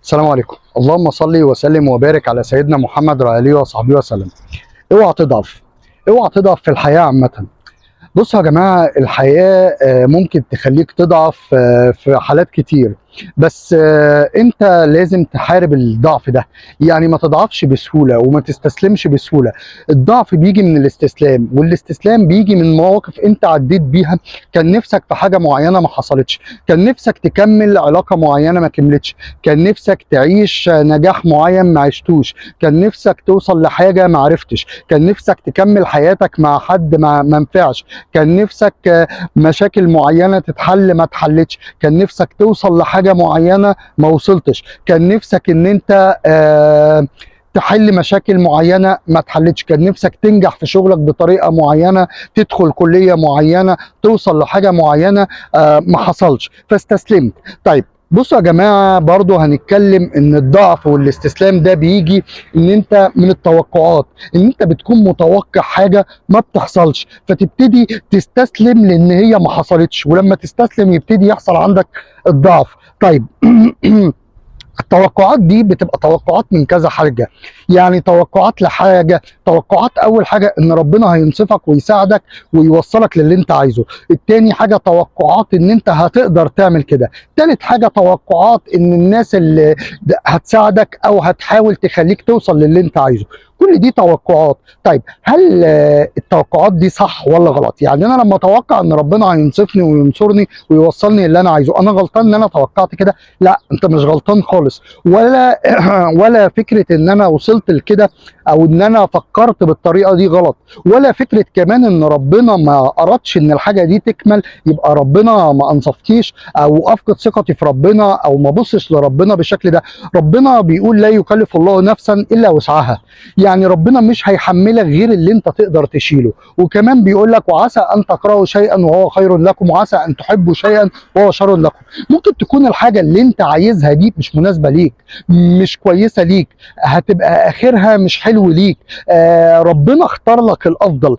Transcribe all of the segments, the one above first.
السلام عليكم. اللهم صل وسلم وبارك على سيدنا محمد وعلى اله وصحبه وسلم. اوعى تضعف، اوعى تضعف في الحياه عامه. بصوا يا جماعة، الحياة ممكن تخليك تضعف في حالات كتير، بس انت لازم تحارب الضعف ده. يعني ما تضعفش بسهولة وما تستسلمش بسهولة. الضعف بيجي من الاستسلام، والاستسلام بيجي من مواقف انت عديت بيها. كان نفسك في حاجة معينة ما حصلتش، كان نفسك تكمل علاقة معينة ما كملتش، كان نفسك تعيش نجاح معين ما عشتوش، كان نفسك توصل لحاجة ما عرفتش، كان نفسك تكمل حياتك مع حد ما نفعش، كان نفسك مشاكل معينة تتحل ما اتحلتش، كان نفسك توصل لحاجة معينة ما وصلتش، كان نفسك ان انت تحل مشاكل معينة ما اتحلتش، كان نفسك تنجح في شغلك بطريقة معينة، تدخل كلية معينة، توصل لحاجة معينة، ما حصلش فاستسلمت. طيب بصوا يا جماعة، برضو هنتكلم ان الضعف والاستسلام ده بيجي ان انت من التوقعات، ان انت بتكون متوقع حاجة ما بتحصلش فتبتدي تستسلم لان هي ما حصلتش، ولما تستسلم يبتدي يحصل عندك الضعف. طيب التوقعات دي بتبقى توقعات من كذا حاجة. يعني توقعات لحاجة، توقعات أول حاجة إن ربنا هينصفك ويساعدك ويوصلك للي أنت عايزه. التاني حاجة توقعات إن أنت هتقدر تعمل كده. تالت حاجة توقعات إن الناس اللي هتساعدك أو هتحاول تخليك توصل للي أنت عايزه. كل دي توقعات. طيب هل التوقعات دي صح ولا غلط؟ يعني أنا لما أتوقع إن ربنا هينصفني وينصرني ويوصلني اللي أنا عايزه، أنا غلطان إن أنا توقعت كده؟ لا، انت مش غلطان خالص. ولا ولا فكره ان انا وصلت لكده او ان انا فكرت بالطريقه دي غلط. ولا فكره كمان ان ربنا ما ارادش ان الحاجه دي تكمل يبقى ربنا ما انصفتنيش او افقد ثقتي في ربنا او ما بصش لربنا بالشكل ده. ربنا بيقول لا يكلف الله نفسا الا وسعها. يعني ربنا مش هيحملك غير اللي انت تقدر تشيله. وكمان بيقول لك وعسى ان تكرهوا شيئا وهو خير لكم، وعسى ان تحبوا شيئا وهو شر لكم. ممكن تكون الحاجة اللي انت عايزها دي مش مناسبة ليك، مش كويسة ليك، هتبقى اخرها مش حلو ليك. ربنا اختار لك الافضل.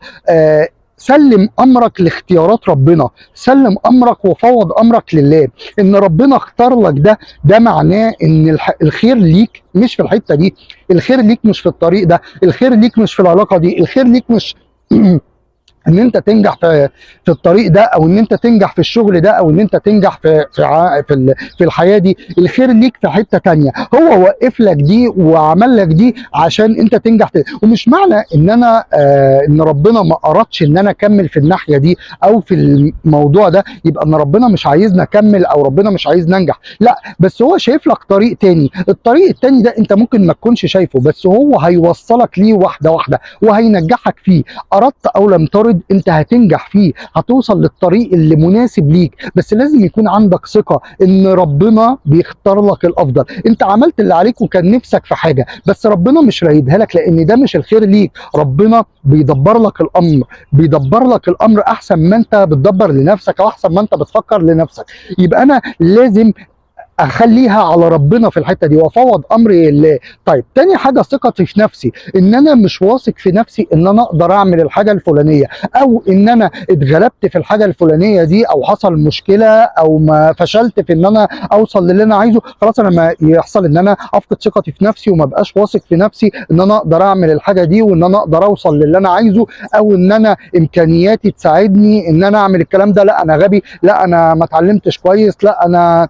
سلم امرك لاختيارات ربنا، سلم امرك وفوض امرك لله. ان ربنا اختار لك ده معناه ان الخير ليك مش في الحتة دي، الخير ليك مش في الطريق ده، الخير ليك مش في العلاقة دي، الخير ليك مش ان انت تنجح في الطريق ده، او ان انت تنجح في الشغل ده، او ان انت تنجح في الحياه دي. الخير ليك في حته تانية. هو وقف لك دي وعمل لك دي عشان انت تنجح. ومش معنى ان انا ان ربنا ما ارادش ان انا اكمل في الناحيه دي او في الموضوع ده يبقى ان ربنا مش عايزني اكمل او ربنا مش عايزني انجح. لا، بس هو شايف لك طريق تاني. الطريق التاني ده انت ممكن ما تكونش شايفه، بس هو هيوصلك ليه واحده واحده وهينجحك فيه. اردت او لم ترد انت هتنجح فيه، هتوصل للطريق اللي مناسب ليك. بس لازم يكون عندك ثقة ان ربنا بيختار لك الافضل. انت عملت اللي عليك وكان نفسك في حاجة بس ربنا مش رايدها لك لان ده مش الخير ليك. ربنا بيدبر لك الامر، بيدبر لك الامر احسن ما انت بتدبر لنفسك او احسن ما انت بتفكر لنفسك. يبقى انا لازم اخليها على ربنا في الحته دي وافوض امري لله. طيب تاني حاجه ثقتي في نفسي، ان انا مش واثق في نفسي ان انا اقدر اعمل الحاجه الفلانيه، او ان انا اتغلبت في الحاجه الفلانيه دي، او حصل مشكله او ما فشلت في ان انا اوصل للي انا عايزه. خلاص انا ما يحصل ان انا افقد ثقتي في نفسي وما بقاش واثق في نفسي ان انا اقدر اعمل الحاجه دي وان انا اقدر اوصل للي انا عايزه، او ان انا امكانياتي تساعدني ان انا اعمل الكلام ده. لا انا غبي، لا انا ما اتعلمتش كويس، لا انا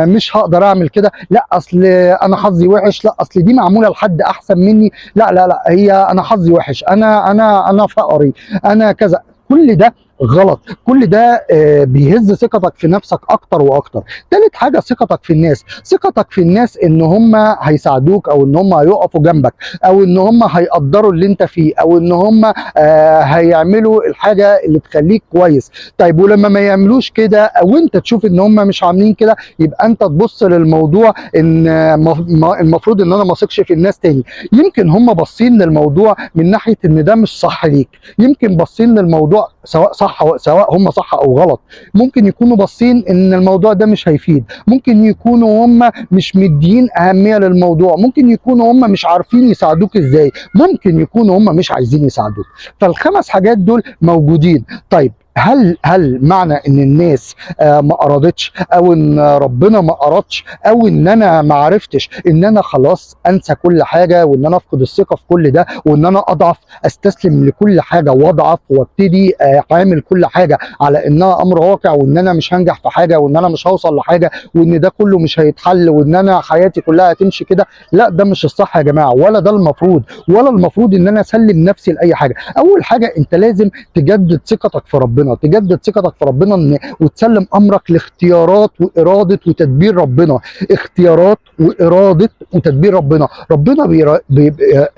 مش هقدر اعمل كده، لا اصل انا حظي وحش، لا اصل دي معموله لحد احسن مني، لا لا لا هي انا حظي وحش، انا فقري، انا كذا. كل ده غلط. كل ده بيهز ثقتك في نفسك اكتر واكتر. تالت حاجه ثقتك في الناس، ثقتك في الناس ان هم هيساعدوك او ان هم هيقفوا جنبك او ان هم هيقدروا اللي انت فيه او ان هم هيعملوا الحاجه اللي تخليك كويس. طيب ولما ما يعملوش كده او انت تشوف ان هم مش عاملين كده يبقى انت تبص للموضوع ان المفروض ان انا ما اثقش في الناس تاني. يمكن هم باصين للموضوع من ناحيه ان ده مش صح ليك، يمكن باصين للموضوع سواء صح سواء هم صح او غلط. ممكن يكونوا باصين ان الموضوع ده مش هيفيد، ممكن يكونوا هم مش مدين اهميه للموضوع، ممكن يكونوا هم مش عارفين يساعدوك ازاي، ممكن يكونوا هم مش عايزين يساعدوك. فالخمس حاجات دول موجودين. طيب هل معنى ان الناس ما ارادتش، او ان ربنا ما ارادش، او ان انا ما عرفتش، ان انا خلاص انسى كل حاجه، وان انا افقد الثقه في كل ده، وان انا اضعف، استسلم لكل حاجه واضعف، وابتدي اعمل كل حاجه على انها امر واقع، وان انا مش هنجح في حاجه، وان انا مش هوصل لحاجه، وان ده كله مش هيتحل، وان انا حياتي كلها هتمشي كده؟ لا، ده مش الصح يا جماعه، ولا ده المفروض، ولا المفروض ان انا اسلم نفسي لاي حاجه. اول حاجه انت لازم تجدد ثقتك في ربنا، تجدد ثقتك في ربنا وتسلم امرك لاختيارات واراده وتدبير ربنا. اختيارات واراده وتدبير ربنا. ربنا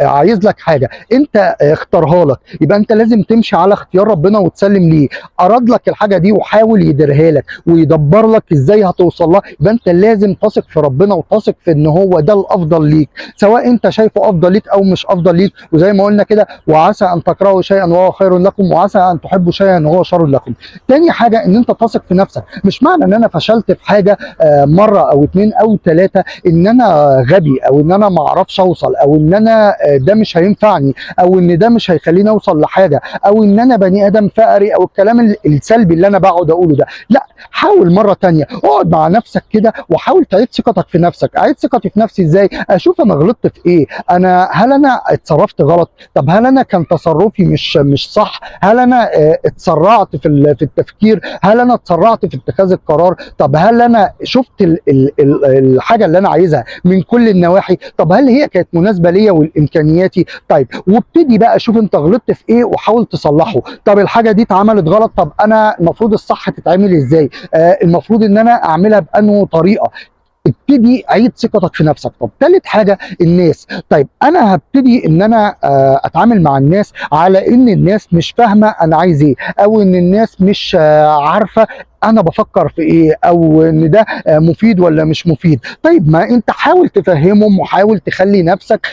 عايز لك حاجه انت اختارها لك، يبقى انت لازم تمشي على اختيار ربنا وتسلم ليه. اراد لك الحاجه دي وحاول يديرها لك ويدبر لك ازاي هتوصل لها، يبقى انت لازم تثق في ربنا وتثق في ان هو ده الافضل ليك، سواء انت شايفه افضل ليك او مش افضل ليك. وزي ما قلنا كده، وعسى ان تكرهوا شيئا وهو خير لكم، وعسى ان تحبوا شيئا وهو شر لكم. تاني حاجه ان انت تثق في نفسك. مش معنى ان انا فشلت في حاجه مره او اتنين او تلاته ان انا غبي، او ان انا ما اعرفش اوصل، او ان انا ده مش هينفعني، او ان ده مش هيخليني اوصل لحاجه، او ان انا بني ادم فقري، او الكلام السلبي اللي انا بقعد اقوله ده. لا، حاول مره تانيه، اقعد مع نفسك كده وحاول تعيد ثقتك في نفسك. اعيد ثقتي في نفسي ازاي؟ اشوف انا غلطت في ايه، هل انا اتصرفت غلط؟ طب هل انا كان تصرفي مش صح؟ هل انا اتسرعت في التفكير؟ هل انا اتسرعت في اتخاذ القرار؟ طب هل انا شفت الحاجه اللي انا عايزها من كل النواحي؟ طب هل هي كانت مناسبه ليا والامكانياتي؟ طيب، وابتدي بقى شوف انت غلطت في ايه وحاول تصلحه. طب الحاجه دي اتعملت غلط، طب انا المفروض الصح تتعمل ازاي؟ المفروض ان انا اعملها بانه طريقه. ابتدي عيد ثقتك في نفسك. طب ثالث حاجه الناس. طيب انا هبتدي ان انا اتعامل مع الناس على ان الناس مش فاهمه انا عايز ايه، او ان الناس مش عارفه انا بفكر في ايه، او ان ده مفيد ولا مش مفيد. طيب ما انت حاول تفهمهم، وحاول تخلي نفسك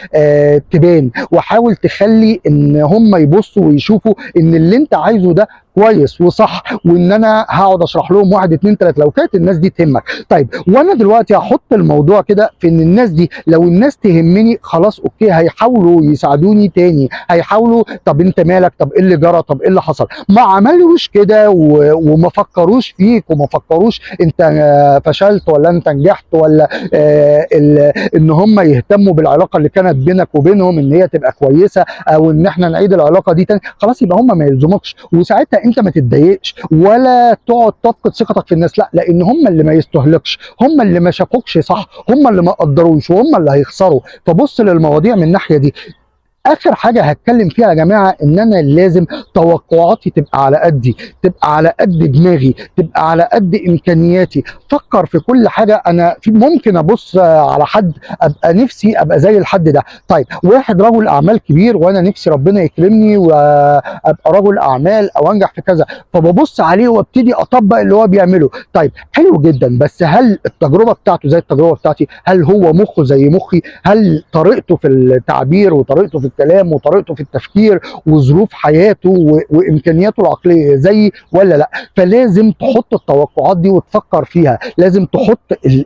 تبان، وحاول تخلي ان هم يبصوا ويشوفوا ان اللي انت عايزه ده كويس وصح، وان انا هقعد اشرح لهم واحد اتنين تلاته لو كانت الناس دي تهمك. طيب وانا دلوقتي هحط الموضوع كده في ان الناس دي، لو الناس تهمني خلاص اوكي، هيحاولوا يساعدوني تاني، هيحاولوا. طب انت مالك؟ طب ايه اللي جرى؟ طب ايه اللي حصل؟ ما عملوش كده وما فكروش فيك، وما فكروش انت فشلت ولا انت نجحت، ولا ان هم يهتموا بالعلاقه اللي كانت بينك وبينهم ان هي تبقى كويسه، او ان احنا نعيد العلاقه دي تاني. خلاص، يبقى هم ما يلزمكش، وساعتها انت ما تتضايقش ولا تقعد تفقد ثقتك في الناس. لا، لان هم اللي ما يستهلكش، هم اللي ما شافوكش صح، هم اللي ما قدروش، وهم اللي هيخسروا. فبص للمواضيع من الناحيه دي. اخر حاجه هتكلم فيها يا جماعه ان انا لازم توقعاتي تبقى على قدي، تبقى على قد دماغي، تبقى على قد امكانياتي. فكر في كل حاجه. انا ممكن ابص على حد ابقى نفسي ابقى زي الحد ده. طيب واحد رجل اعمال كبير وانا نفسي ربنا يكرمني وابقى رجل اعمال او انجح في كذا، فببص عليه وابتدي اطبق اللي هو بيعمله. طيب حلو جدا، بس هل التجربه بتاعته زي التجربه بتاعتي؟ هل هو مخه زي مخي؟ هل طريقته في التعبير وطريقته في الكلام وطريقته في التفكير وظروف حياته وامكانياته العقليه زيي ولا لا؟ فلازم تحط التوقعات دي وتفكر فيها. لازم تحط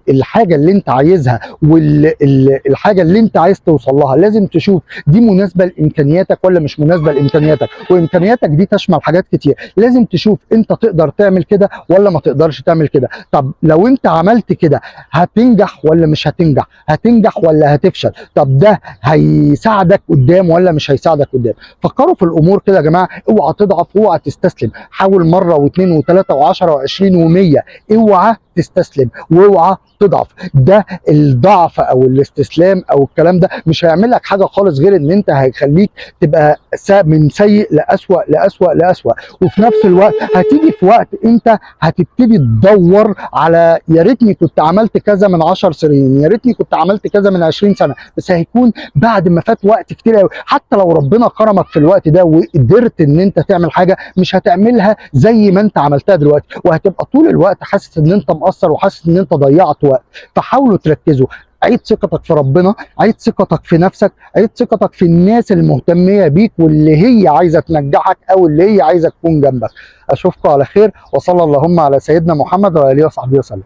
الحاجه اللي انت عايزها والحاجه اللي انت عايز توصل لها، لازم تشوف دي مناسبه لامكانياتك ولا مش مناسبه لامكانياتك. وامكانياتك دي تشمل حاجات كتير. لازم تشوف انت تقدر تعمل كده ولا ما تقدرش تعمل كده. طب لو انت عملت كده هتنجح ولا مش هتنجح؟ هتنجح ولا هتفشل؟ طب ده هيساعدك قدام ولا مش هيساعدك قدام؟ فكروا في الامور كده يا جماعه. اوعى تضعف، اوعى تستسلم. حاول مره واثنين وثلاثه وعشره وعشرين ومية. اوعى تستسلم واوعى تضعف. ده الضعف او الاستسلام او الكلام ده مش هيعمل لك حاجه خالص، غير ان انت هيخليك تبقى من سيء لاسوأ لاسوأ لاسوأ. وفي نفس الوقت هتيجي في وقت انت هتبتدي تدور على يا ريتني كنت عملت كذا من 10 سنين، يا ريتني كنت عملت كذا من 20 سنه. بس هيكون بعد ما فات وقت كتير قوي. حتى لو ربنا كرمك في الوقت ده وقدرت ان انت تعمل حاجه، مش هتعملها زي ما انت عملتها دلوقتي، وهتبقى طول الوقت حاسس ان انت مقصر وحاسس ان انت ضيعت وقت. فحاولوا تركزوا. عيد ثقتك في ربنا، عيد ثقتك في نفسك، عيد ثقتك في الناس المهتميه بيك واللي هي عايزه تنجحك او اللي هي عايزه تكون جنبك. اشوفكم على خير، وصلى اللهم على سيدنا محمد وعلى اله وصحبه وسلم.